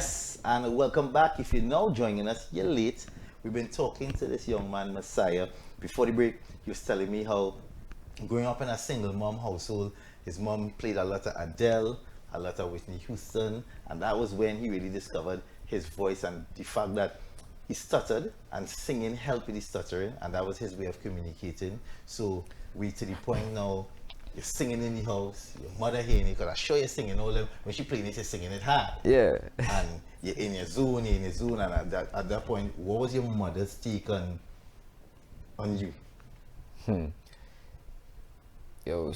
Yes, and welcome back. If you're now joining us, you're late. We've been talking to this young man, Myssyah. Before the break, he was telling me how growing up in a single mom household, his mom played a lot of Adele, a lot of Whitney Houston, and that was when he really discovered his voice and the fact that he stuttered and singing helped with his stuttering, and that was his way of communicating. So we to the point now, you're singing in the house, your mother hearing it, because I sure you're singing all them, when she playing it, you're singing it hard. Yeah. And you're in your zone, and at that point, what was your mother's take on you? Yo,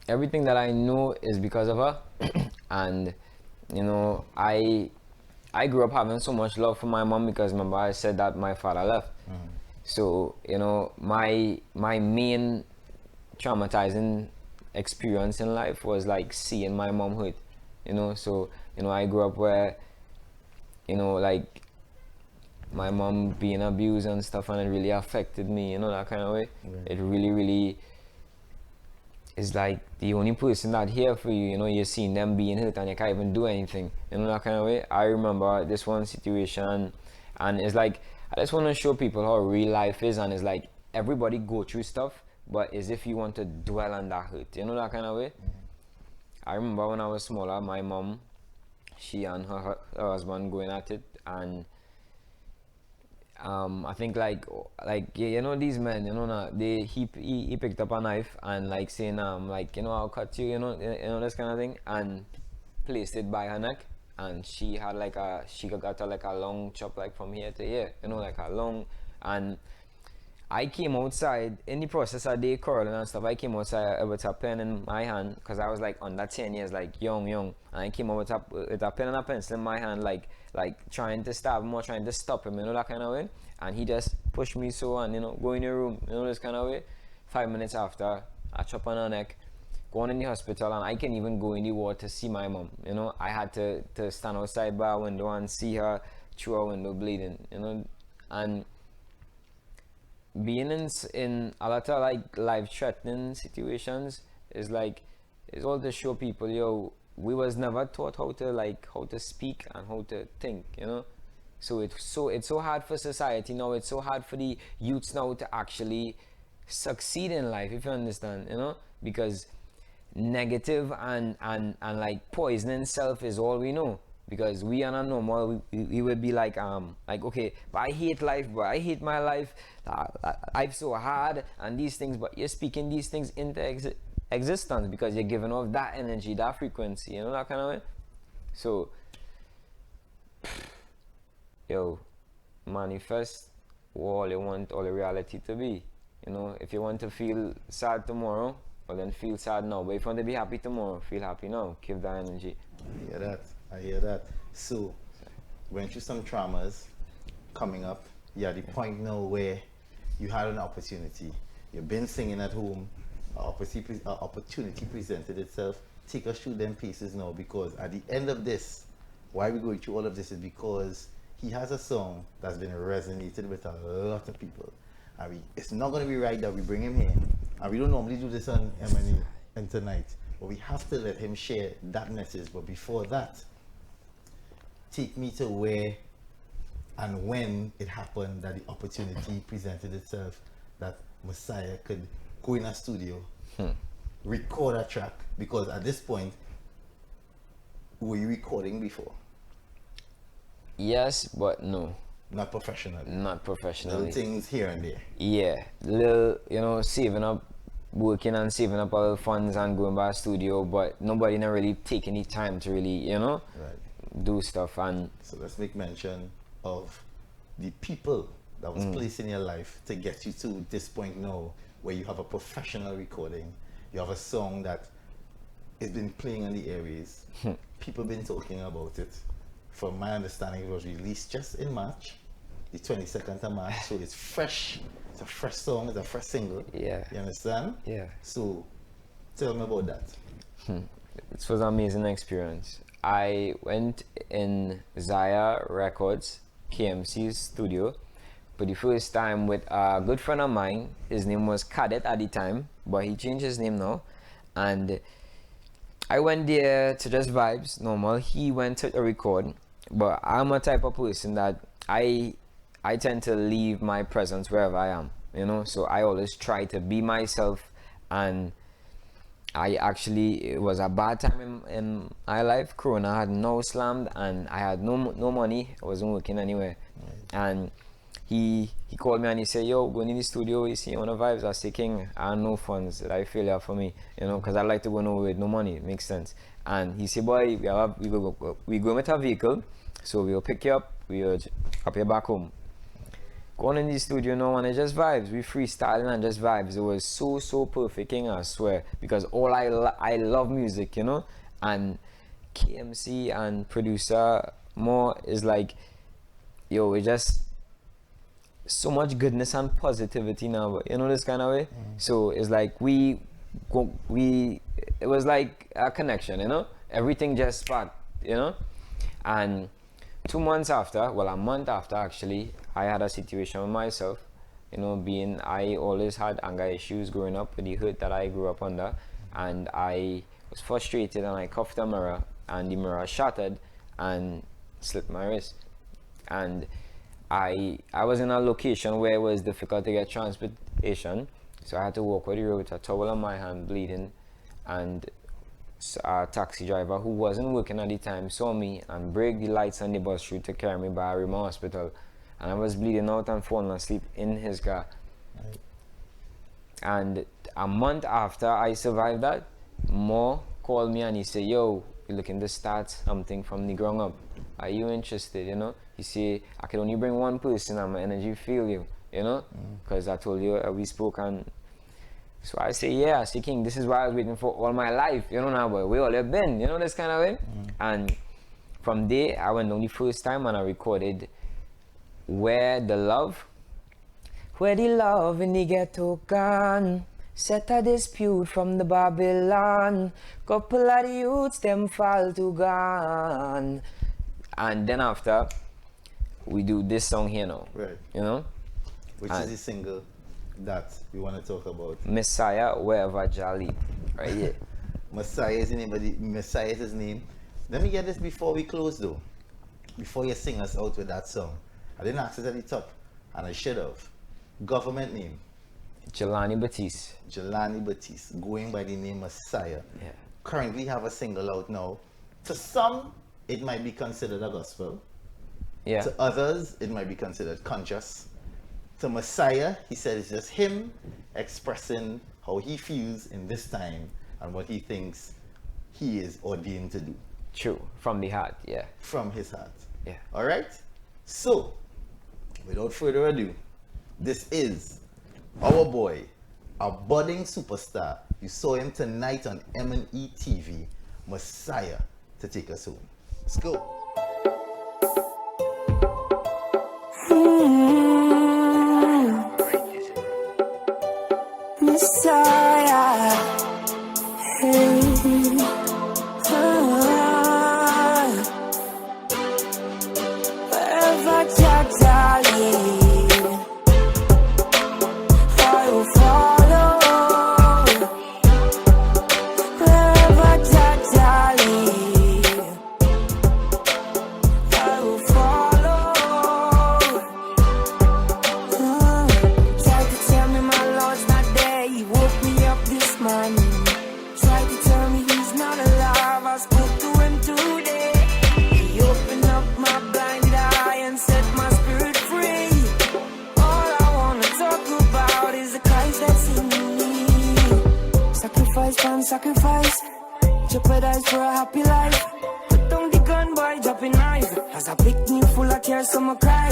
everything that I know is because of her. And, I grew up having so much love for my mom because remember I said that my father left. So, my main traumatizing experience in life was like seeing my mom hurt. So, I grew up where, like my mom being abused and stuff, and it really affected me, that kind of way. It really is like the only person that here for you, you're seeing them being hurt and you can't even do anything, that kind of way. I remember this one situation, and it's like I just want to show people how real life is, and it's like everybody go through stuff, but as if you want to dwell on that hurt, that kind of way. I remember when I was smaller, my mom, she and her husband going at it, and I think like these men, he picked up a knife and like saying I'll cut you, this kind of thing, and placed it by her neck, and she got like a long chop like from here to here, like a long. And I came outside in the process of day curling and stuff. I came outside with a pen in my hand because I was like under 10 years, like young, and I came out with a pen and a pencil in my hand, like trying to stab him or trying to stop him, that kind of way. And he just pushed me so, and go in your room, this kind of way. 5 minutes after, I chop on her neck, going in the hospital, and I can't even go in the ward to see my mom. I had to stand outside by a window and see her through a window bleeding, and being in a lot of like life-threatening situations is all to show people, we was never taught how to speak and how to think, So it's so hard for society now. It's so hard for the youths now to actually succeed in life, if you understand, because negative and like poisoning self is all we know. Because we are not normal, we would be like okay, but I hate life, but I hate my life, life's so hard and these things, but you're speaking these things into existence because you're giving off that energy, that frequency, that kind of way. So manifest all you want all the reality to be. If you want to feel sad tomorrow, well then feel sad now, but if you want to be happy tomorrow, feel happy now. Give that energy. I hear that. So, went through some traumas coming up. You're at the point now where you had an opportunity. You've been singing at home. An opportunity presented itself. Take us through them pieces now, because at the end of this, why we're going through all of this is because he has a song that's been resonated with a lot of people. And it's not going to be right that we bring him here. And we don't normally do this on M&E and tonight. But we have to let him share that message. But before that, take me to where and when it happened that the opportunity presented itself that Myssyah could go in a studio, record a track. Because at this point, were you recording before? Yes, but no. Not professionally? Not professionally. Little things here and there? Yeah. Little, saving up, working and saving up all the funds and going by a studio, but nobody not really take any time to really, do stuff. And so let's make mention of the people that was placed in your life to get you to this point now where you have a professional recording, you have a song that has been playing on the airways, people been talking about it. From my understanding, it was released just in March, the 22nd of March, so it's fresh. It's a fresh song, it's a fresh single. Yeah. You understand? Yeah. So tell me about that. It was an amazing experience. I went in Myssyah Records, KMC's studio, for the first time with a good friend of mine. His name was Cadet at the time, but he changed his name now. And I went there to just vibes, normal. He went to record, but I'm a type of person that I tend to leave my presence wherever I am, you know. So I always try to be myself, and it was a bad time in my life. Corona had no slammed, and I had no money. I wasn't working anywhere, and he called me and he said, "Yo, going in the studio, you see one of the vibes." I said, "King, I have no funds. That I failure for me, you know, because I like to go nowhere with no money. It makes sense." And he said, "Boy, we go with a vehicle, so we'll pick you up. We'll up you back home." Going in the studio now and it just vibes. We freestyling and just vibes. It was so perfect, King, I swear. Because all I love music, you know. And KMC and producer more is like, yo, it just so much goodness and positivity now, you know, this kind of way. So it's like it was like a connection, you know. Everything just sparked, you know. And 2 months after, well, a month after actually, I had a situation with myself, you know, I always had anger issues growing up with the hurt that I grew up under, and I was frustrated and I cuffed a mirror, and the mirror shattered and slit my wrist. And I was in a location where it was difficult to get transportation, so I had to walk with the road with a towel on my hand, bleeding, and a taxi driver who wasn't working at the time saw me and break the lights on the bus route to carry me by Rima Hospital, and I was bleeding out and falling asleep in his car. Right. And a month after I survived that, Mo called me and he said, "Yo, we're looking to start something from the ground up. Are you interested?" You know, he said, "I can only bring one person and my energy feel you, you know, because I told you we spoke." And so I say, "Yeah," I say, "King, this is what I was waiting for all my life, you know, now, but we all have been, you know, this kind of way." And from there, I went on the first time and I recorded Where the Love in the ghetto gone, set a dispute from the Babylon, couple of the youths, them fall to gone. And then after, we do this song here now, right? You know? Which is the single that we want to talk about? Myssyah, Wherever Jolly, right here. Myssyah is the name, Myssyah is his name. Let me get this before we close though. Before you sing us out with that song. I didn't ask it at the top, and I should have. Government name? Jelani Baptiste. Jelani Baptiste, going by the name Myssyah. Yeah. Currently have a single out now. To some, it might be considered a gospel. Yeah. To others, it might be considered conscious. To Myssyah, he said it's just him expressing how he feels in this time and what he thinks he is ordained to do. True. From the heart, yeah. From his heart. Yeah. All right? So, without further ado, this is our boy, a budding superstar. You saw him tonight on M&Etv, Myssyah, to take us home. Let's go. Myssyah, hey, wherever Jaiga lead, I will follow. Wherever Jaiga lead, I will follow. Try to tell me my Lord's not there. He woke me up this morning. Try to tell me he's not alive. I spoke to him today. He opened up my blinded eye and set my spirit free. All I wanna talk about is the Christ that's in me. Sacrifice, man, sacrifice. Jeopardize for a happy life. Put down the gun, boy, dropping knife. As a picnic full of care, some cry.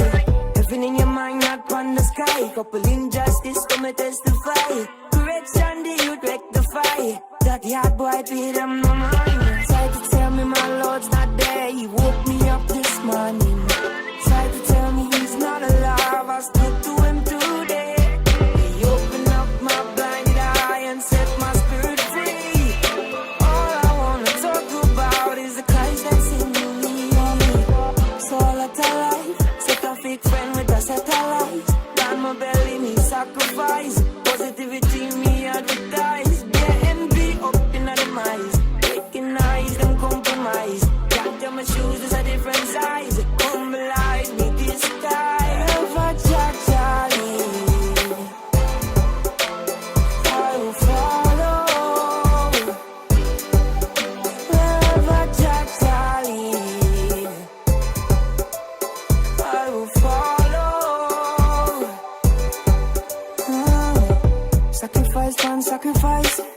Heaven in your mind, not on the sky. Couple injustice, come and testify. Correction, the youth rectify. That hard boy, pay them no mind. Try to tell me my Lord's not there. He woke me up this morning. Try to tell me he's not alive. I spoke to him today. He opened up my blinded eye and set my spirit free. All I wanna talk about is the Christ that's in me. So all at a life, set a fake friend with a set of lies. Down my belly, me sacrifice. Positivity, me advertise. Get envy up in the demise. Waking sacrifice.